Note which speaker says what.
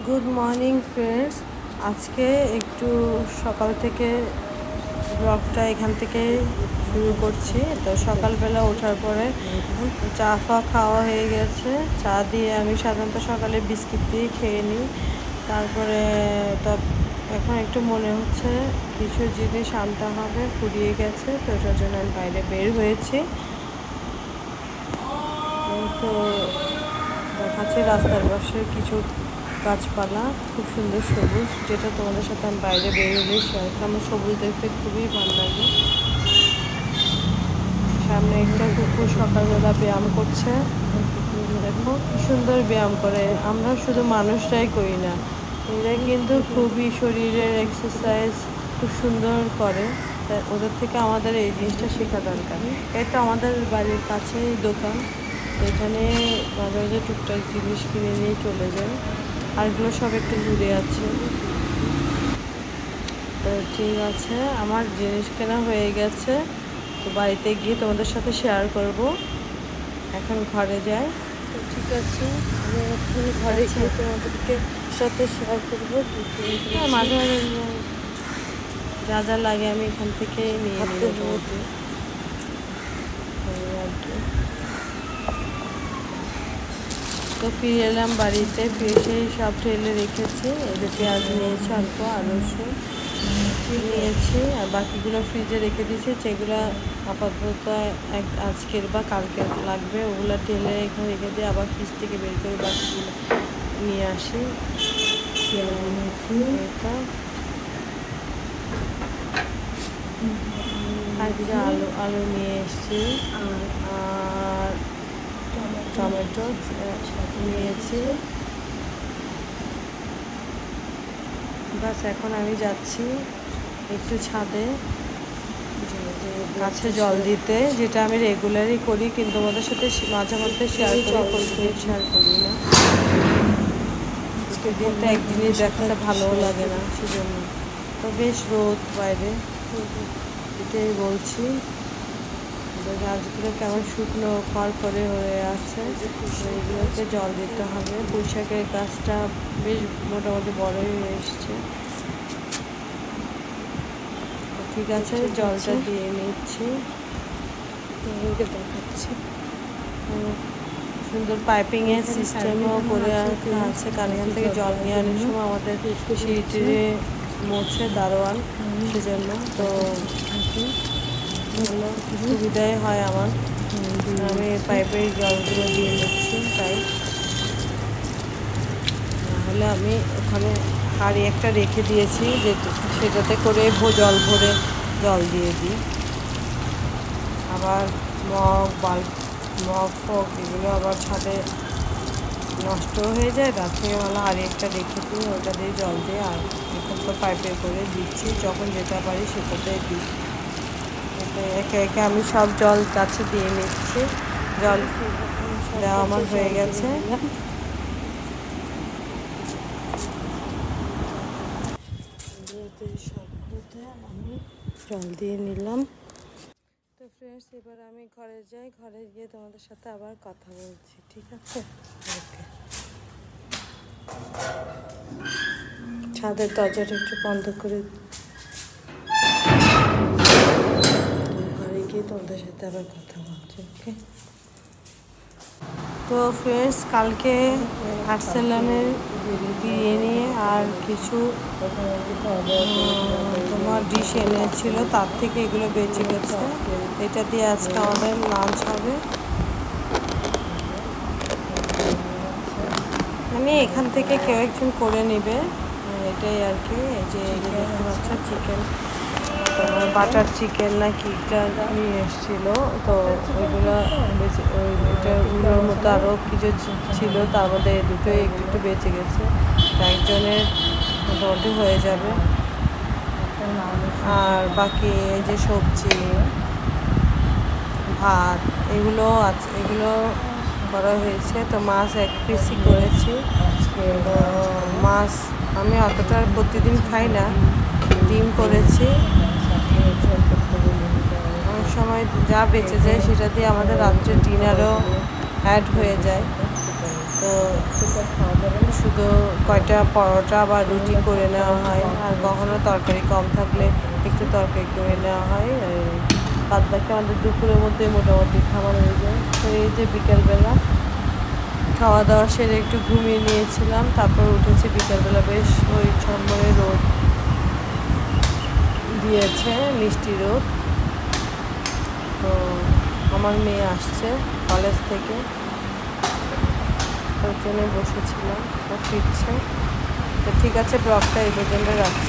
Speaker 1: Good morning friends. আজকে একটু সকাল থেকে ব্লগটা এখান থেকে শুরু করছি। তো সকালবেলা ওঠার পরে চা খাওয়া হয়ে গেছে। চা দিয়ে আমি সাধারণত সকালে বিস্কিট দিয়ে খেয়ে নিই। তারপরে এখন একটু মনে হচ্ছে কিছু জিনিস আনতে হবে, ফুরিয়ে গেছে, তো ওটার জন্য আমি বাইরে বের হয়েছি। তো দেখাচ্ছে রাস্তার পাশে কিছু গাছপালা, খুব সুন্দর সবুজ, যেটা তোমাদের সাথে আমি বাইরে বেরোলেই শেয়ার করি। আমার সবুজ দেখতে খুবই ভালো লাগে। সামনে একটা কুকুর সকালবেলা ব্যায়াম করছে। দেখো কি সুন্দর ব্যায়াম করে। আমরা শুধু মানুষরাই করি না, এরা কিন্তু খুবই শরীরের এক্সারসাইজ খুব সুন্দর করে। তাই ওদের থেকে আমাদের এই জিনিসটা শেখা দরকার। এটা আমাদের বাড়ির কাছেই দোকান, এখানে মাঝে মাঝে টুকটাক জিনিস কিনে নিয়ে চলে যায়। আরগুলো সব একটু দূরে আছে। তো ঠিক আছে, আমার জিনিস কেনা হয়ে গেছে। তো বাড়িতে গিয়ে তোমাদের সাথে শেয়ার করব। এখন ঘরে যাই। তো ঠিক আছে, আমি এখন ঘরে গিয়ে তোমাদেরকে সাথে শেয়ার করবো। মাঝে মাঝে যা যা লাগে আমি এখান থেকে নিয়ে নেব আর কি। তো ফিরে এলাম বাড়িতে, ফিরে সব ঢেলে রেখেছি। এই যে পেঁয়াজ নিয়েছি অল্প, আর রসুন নিয়েছি, আর বাকিগুলো ফ্রিজে রেখে দিয়েছি। যেগুলো আপাতত আজকের বা কালকে লাগবে ওগুলো ঢেলে এখানে রেখে দিয়ে আবার ফ্রিজ থেকে বের করে বাকিগুলো নিয়ে আসি। এটা আজকে আলু নিয়ে এসেছি, আর টমেটো নিয়েছি। বাস এখন আমি যাচ্ছি একটু ছাদে গাছে জল দিতে, যেটা আমি রেগুলারই করি, কিন্তু ওদের সাথে মাঝে মধ্যে শেয়ার করি না। আজকের দিনটা এক জিনিস দেখাতে ভালোও লাগে না, সেজন্য। তো বেশ রোদ বাইরে, এটাই বলছি। গাছগুলো কেমন শুকনো খড়খড়ে হয়ে আছে, এইগুলোকে জল দিতে হবে। পুঁইশাকের গাছটা বেশ মোটামুটি বড়ই হয়ে এসছে। ঠিক আছে, জলটা দিয়ে নিচ্ছি, দেখাচ্ছি। সুন্দর পাইপিংয়ের সিস্টেমও করে আছে, কারণ এখান থেকে জল নিয়ে আনার সময় আমাদের সিঁড়িটিরে মোছে দারোয়ান, সেজন্য তো ভালো সুবিধাই হয় আমার। আমি পাইপের জলগুলো দিয়ে নিচ্ছি, তাই নাহলে আমি ওখানে হাঁড়ি একটা রেখে দিয়েছি, যে সেটাতে করে ভরে জল দিয়ে দিই। আবার মগ ফগ এগুলো আবার ছাদে নষ্ট হয়ে যায়, তার থেকে ভালো হাঁড়ি একটা রেখে দিই, ওটা দিয়ে জল দিয়ে। আর এখন তো পাইপে করে দিচ্ছি, যখন যেটা পারি সেটাতে দিই। একে একে আমি সব জল গাছে দিয়ে নিচ্ছি। জল দেওয়া আমার হয়ে গেছে। সবগুলোতে আমি জল দিয়ে নিলাম। তো ফ্রেন্ডস, এবার আমি ঘরে যাই। ঘরে গিয়ে তোমাদের সাথে আবার কথা বলছি, ঠিক আছে? ওকে। ছাদের দরজাটা একটু বন্ধ করে ঘরে গিয়ে তোমাদের সাথে আবার কথা বলছি, ওকে? তো ফ্রেন্ডস, কালকে আর্সেলানের বিরিয়ানি আর কিছু তোমার ডিশ এনেছিল, তার থেকে এগুলো বেঁচে গেছে। এটা দিয়ে আজকে আমাদের লাঞ্চ হবে। মানে এখান থেকে কেউ একজন করে নেবে, এটাই আর কি। এই যে দেখতে পাচ্ছ চিকেন, বাটার চিকেন না কিটা নিয়ে এসেছিলো। তো ওইগুলো ওইগুলোর মধ্যে আরও কিছু ছিল, তার মধ্যে দুটোই একটু একটু বেঁচে গেছে। একজনের মোটামুটি হয়ে যাবে। আর বাকি এই যে সবজি, ভাত, এগুলো আছে, এগুলো করা হয়েছে। তো মাছ এক পিসই করেছি। তো মাছ আমি অতটা প্রতিদিন খাই না। ডিম করেছি। অনেক সময় যা বেঁচে যায় সেটা দিয়ে আমাদের রাত্রে ডিনারও অ্যাড হয়ে যায়। তো তো শুধু কয়টা পরোটা বা রুটি করে নেওয়া হয়, আর কখনো তরকারি কম থাকলে একটু তরকারি করে নেওয়া হয়। বাদ বাকি আমাদের দুপুরের মধ্যে মোটামুটি খাবার হয়ে যায়। তো এই যে বিকেলবেলা খাওয়া দাওয়া সেরে একটু ঘুমিয়ে নিয়েছিলাম, তারপর উঠেছি বিকেলবেলা, বেশ ওই ঝরমরে রোদ দিয়েছে, মিষ্টি রোদ। তো আমার মেয়ে আসছে কলেজ থেকে, তার জন্য বসেছিলাম, ও ফিরছে। তো ঠিক আছে, ব্লগটা এই পর্যন্ত রাখছি।